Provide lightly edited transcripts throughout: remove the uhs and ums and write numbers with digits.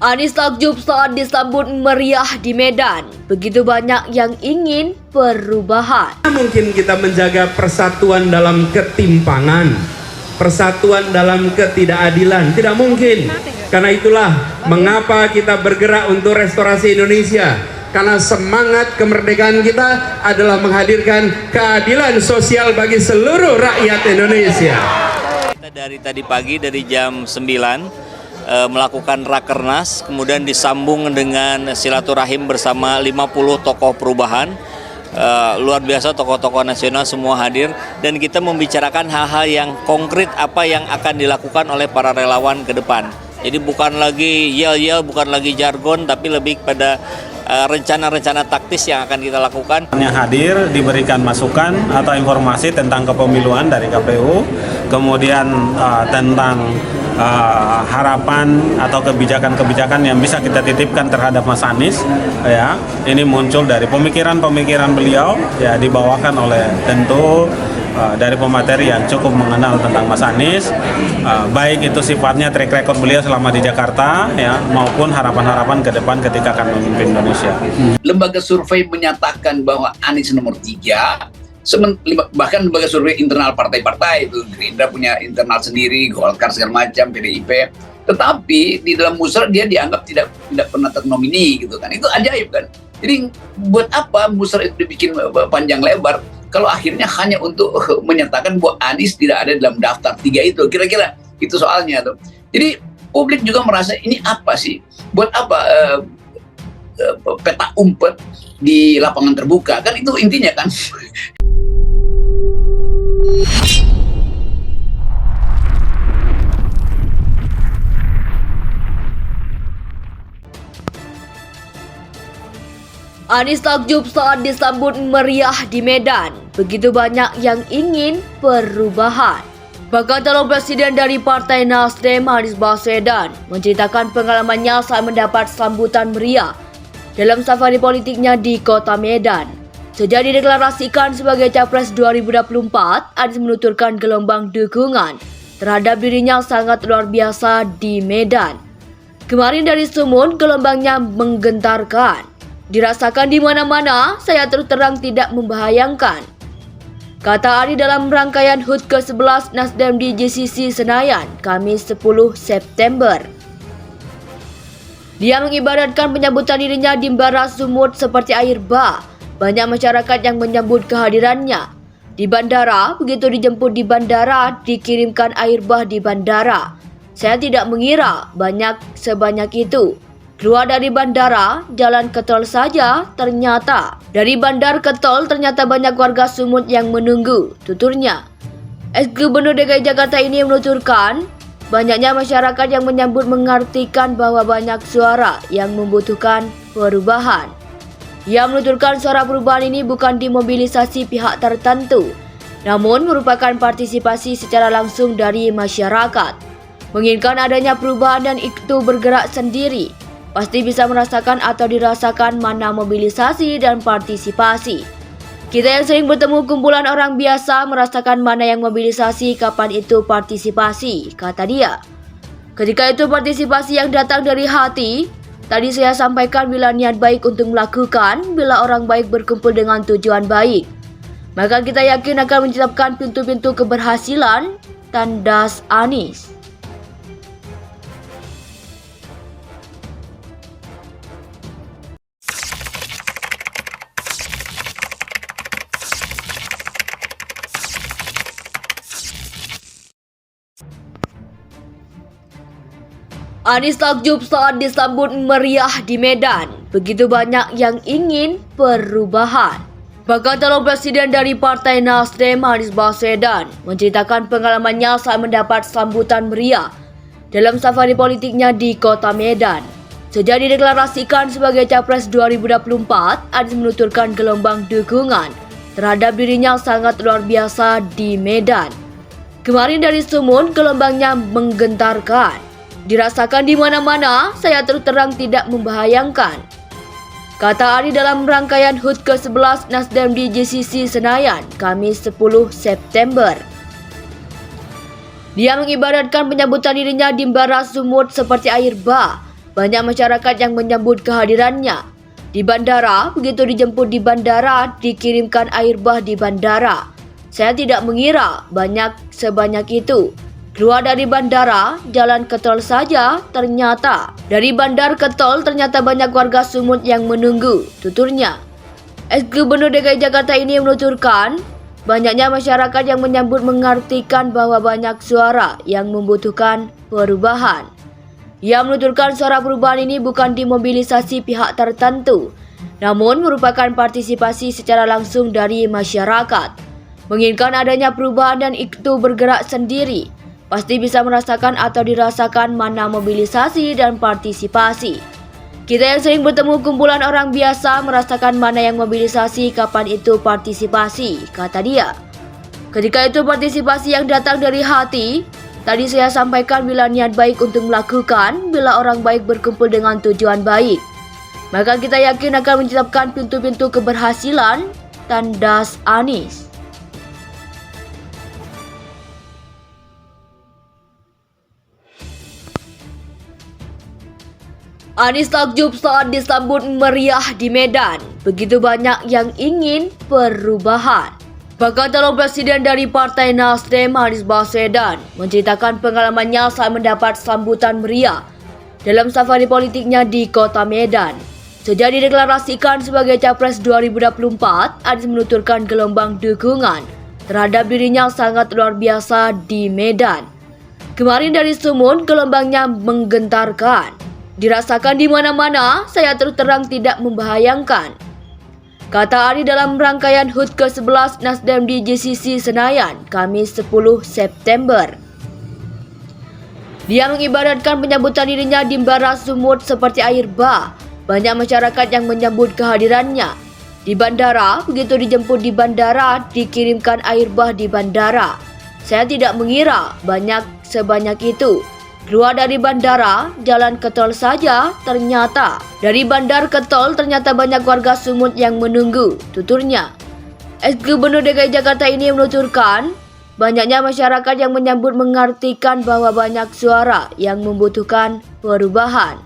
Anies takjub saat disambut meriah di Medan. Begitu banyak yang ingin perubahan. Mungkin kita menjaga persatuan dalam ketimpangan, persatuan dalam ketidakadilan. Tidak mungkin. Karena itulah mengapa kita bergerak untuk restorasi Indonesia. Karena semangat kemerdekaan kita adalah menghadirkan keadilan sosial bagi seluruh rakyat Indonesia. Kita dari tadi pagi, dari jam 9, melakukan rakernas, kemudian disambung dengan silaturahim bersama 50 tokoh perubahan. Luar biasa, tokoh-tokoh nasional semua hadir, dan kita membicarakan hal-hal yang konkret apa yang akan dilakukan oleh para relawan ke depan. Jadi bukan lagi yel-yel, bukan lagi jargon, tapi lebih pada rencana-rencana taktis yang akan kita lakukan. Yang hadir diberikan masukan atau informasi tentang kepemiluan dari KPU, kemudian tentang harapan atau kebijakan-kebijakan yang bisa kita titipkan terhadap Mas Anies, ya. Ini muncul dari pemikiran-pemikiran beliau, ya, dibawakan oleh tentu dari pemateri yang cukup mengenal tentang Mas Anies, baik itu sifatnya track record beliau selama di Jakarta, ya, maupun harapan-harapan ke depan ketika akan memimpin Indonesia. Lembaga survei menyatakan bahwa Anies nomor 3, bahkan lembaga survei internal partai-partai itu, Gerindra punya internal sendiri, Golkar segala macam, PDIP, tetapi di dalam musrah dia dianggap tidak pernah ternomini gitu kan. Itu ajaib kan. Jadi buat apa musrah itu dibikin panjang lebar kalau akhirnya hanya untuk menyatakan bahwa Anies tidak ada dalam daftar 3 itu, kira-kira itu soalnya tuh. Jadi publik juga merasa ini apa sih? Buat apa peta umpet di lapangan terbuka? Kan itu intinya kan. Anies takjub saat disambut meriah di Medan. Begitu banyak yang ingin perubahan. Bakal calon presiden dari Partai Nasdem, Anies Baswedan, menceritakan pengalamannya saat mendapat sambutan meriah dalam safari politiknya di kota Medan. Sejak dideklarasikan sebagai Capres 2024, Anies menuturkan gelombang dukungan terhadap dirinya sangat luar biasa di Medan. Kemarin dari Sumut, gelombangnya menggentarkan. Dirasakan di mana-mana, saya terus terang tidak membahayakan, kata Anies dalam rangkaian HUT ke-11 Nasdem di JCC Senayan, Kamis 10 September. Dia mengibaratkan penyambutan dirinya di Mbara Sumut seperti air bah. Banyak masyarakat yang menyambut kehadirannya. Di bandara, begitu dijemput di bandara, dikirimkan air bah di bandara. Saya tidak mengira banyak sebanyak itu. Keluar dari bandara, jalan ke tol saja, ternyata dari bandar ke tol ternyata banyak warga Sumut yang menunggu, tuturnya. Ex-Gubernur DKI Jakarta ini menuturkan, banyaknya masyarakat yang menyambut mengartikan bahwa banyak suara yang membutuhkan perubahan. Ia menuturkan suara perubahan ini bukan dimobilisasi pihak tertentu, namun merupakan partisipasi secara langsung dari masyarakat. Menginginkan adanya perubahan dan itu bergerak sendiri. Pasti bisa merasakan atau dirasakan mana mobilisasi dan partisipasi. Kita yang sering bertemu kumpulan orang biasa merasakan mana yang mobilisasi, kapan itu partisipasi, kata dia. Ketika itu partisipasi yang datang dari hati, tadi saya sampaikan bila niat baik untuk melakukan, bila orang baik berkumpul dengan tujuan baik, maka kita yakin akan menciptakan pintu-pintu keberhasilan, tandas Anies. Anies takjub saat disambut meriah di Medan. Begitu banyak yang ingin perubahan. Bakal calon presiden dari Partai Nasdem, Anies Baswedan, menceritakan pengalamannya saat mendapat sambutan meriah dalam safari politiknya di kota Medan. Sejak dideklarasikan sebagai Capres 2024, Anies menuturkan gelombang dukungan terhadap dirinya sangat luar biasa di Medan. Kemarin dari Sumut, gelombangnya menggentarkan. Dirasakan di mana-mana, saya terus terang tidak membahayakan, kata Anies dalam rangkaian HUT ke-11 Nasdem di JCC Senayan, Kamis 10 September. Dia mengibaratkan penyambutan dirinya di Mbara Sumut seperti air bah. banyak masyarakat yang menyambut kehadirannya. Di bandara, begitu dijemput di bandara, dikirimkan air bah di bandara. Saya tidak mengira sebanyak itu. Keluar dari bandara, jalan ke tol saja, ternyata. Dari bandar ke tol, ternyata banyak warga Sumut yang menunggu, tuturnya. Ex-Gubernur DKI Jakarta ini menuturkan, banyaknya masyarakat yang menyambut mengartikan bahwa banyak suara yang membutuhkan perubahan. Ia menuturkan suara perubahan ini bukan dimobilisasi pihak tertentu, namun merupakan partisipasi secara langsung dari masyarakat. Menginginkan adanya perubahan dan itu bergerak sendiri, pasti bisa merasakan atau dirasakan mana mobilisasi dan partisipasi. Kita yang sering bertemu kumpulan orang biasa merasakan mana yang mobilisasi, kapan itu partisipasi, kata dia. Ketika itu partisipasi yang datang dari hati, tadi saya sampaikan bila niat baik untuk melakukan, bila orang baik berkumpul dengan tujuan baik, maka kita yakin akan menciptakan pintu-pintu keberhasilan, tandas Anies. Anies takjub saat disambut meriah di Medan. Begitu banyak yang ingin perubahan. Bakal calon presiden dari Partai Nasdem, Anies Baswedan, menceritakan pengalamannya saat mendapat sambutan meriah dalam safari politiknya di kota Medan. Sejak dideklarasikan sebagai Capres 2024, Anies menuturkan gelombang dukungan terhadap dirinya sangat luar biasa di Medan. Kemarin dari Sumut, gelombangnya menggentarkan. Dirasakan di mana-mana, saya terus terang tidak membayangkan, kata Anies dalam rangkaian HUT ke-11 Nasdem di JCC Senayan, Kamis 10 September. Dia mengibaratkan penyambutan dirinya di Bara Sumut seperti air bah. Banyak masyarakat yang menyambut kehadirannya. Di bandara, begitu dijemput di bandara, dikirimkan air bah di bandara. Saya tidak mengira sebanyak itu. Keluar dari bandara, jalan ke tol saja, ternyata. Dari bandar ke tol, ternyata banyak warga Sumut yang menunggu, tuturnya. Ex-Gubernur DKI Jakarta ini menuturkan, banyaknya masyarakat yang menyambut mengartikan bahwa banyak suara yang membutuhkan perubahan.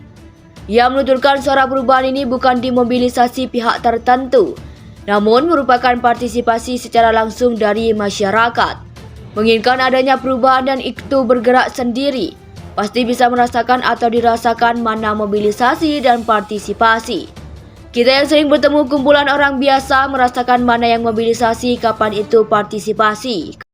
Ia menuturkan suara perubahan ini bukan dimobilisasi pihak tertentu, namun merupakan partisipasi secara langsung dari masyarakat. Menginginkan adanya perubahan dan itu bergerak sendiri, pasti bisa merasakan atau dirasakan mana mobilisasi dan partisipasi. Kita yang sering bertemu kumpulan orang biasa merasakan mana yang mobilisasi, kapan itu partisipasi.